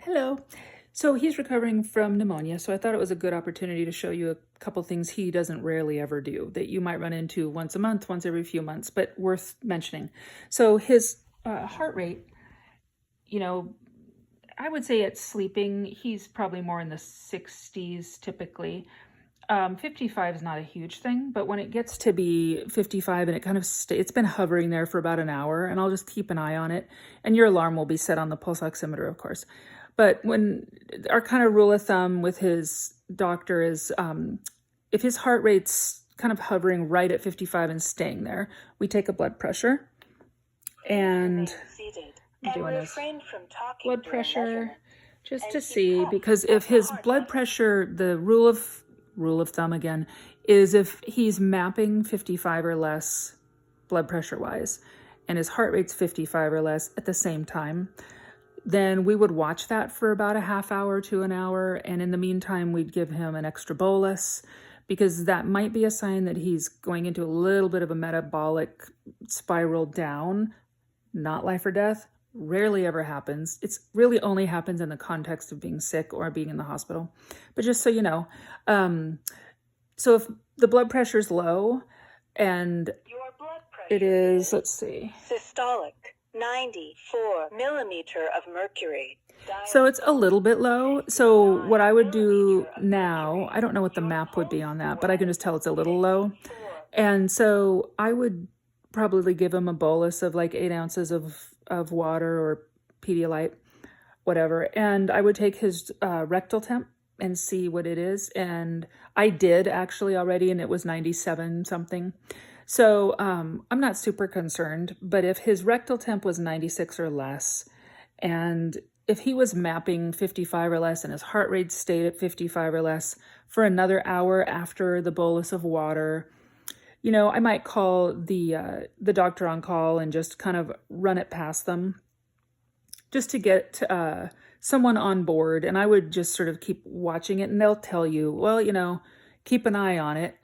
Hello. So he's recovering from pneumonia, so I thought it was a good opportunity to show you a couple things he doesn't rarely ever do that you might run into once a month, once every few months, but worth mentioning. So his heart rate, you know, I would say at sleeping, he's probably more in the 60s typically. 55 is not a huge thing, but when it gets to be 55 and it kind of it's been hovering there for about an hour, and I'll just keep an eye on it, and your alarm will be set on the pulse oximeter, of course. But when our kind of rule of thumb with his doctor is if his heart rate's kind of hovering right at 55 and staying there, we take a blood pressure, and I'm doing this blood pressure just to see, because if his blood pressure, the rule of thumb again, is if he's mapping 55 or less blood pressure wise, and his heart rate's 55 or less at the same time, then we would watch that for about a half hour to an hour. And in the meantime, we'd give him an extra bolus, because that might be a sign that he's going into a little bit of a metabolic spiral down. Not life or death, rarely ever happens. It's really only happens in the context of being sick or being in the hospital. But just so you know, so if the blood pressure's low and your blood pressure it is, let's see, systolic, 94 millimeter of mercury. So it's a little bit low. So what I would do now, I don't know what the map would be on that, but I can just tell it's a little low. And so I would probably give him a bolus of like 8 ounces of water or Pedialyte, whatever. And I would take his rectal temp and see what it is. And I did actually already, and it was 97 something. So I'm not super concerned, but if his rectal temp was 96 or less, and if he was mapping 55 or less and his heart rate stayed at 55 or less for another hour after the bolus of water, I might call the doctor on call and just kind of run it past them just to get someone on board. And I would just sort of keep watching it, and they'll tell you, well, keep an eye on it.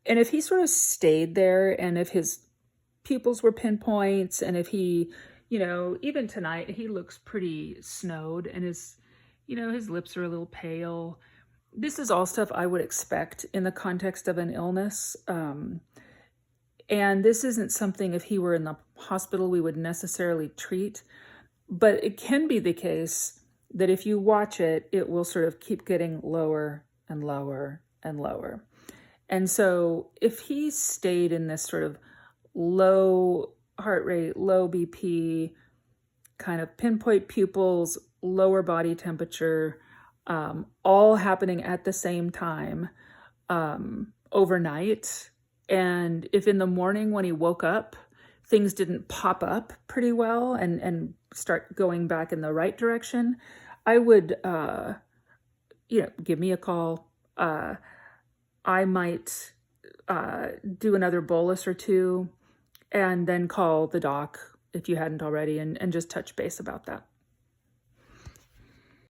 And if he sort of stayed there, and if his pupils were pinpoints, and if he, even tonight, he looks pretty snowed, and his lips are a little pale. This is all stuff I would expect in the context of an illness. And this isn't something, if he were in the hospital, we would necessarily treat. But it can be the case that if you watch it, it will sort of keep getting lower and lower and lower. And so if he stayed in this sort of low heart rate, low BP, kind of pinpoint pupils, lower body temperature, all happening at the same time overnight, and if in the morning when he woke up, things didn't pop up pretty well and start going back in the right direction, I would, give me a call. I might do another bolus or two, and then call the doc if you hadn't already, and just touch base about that.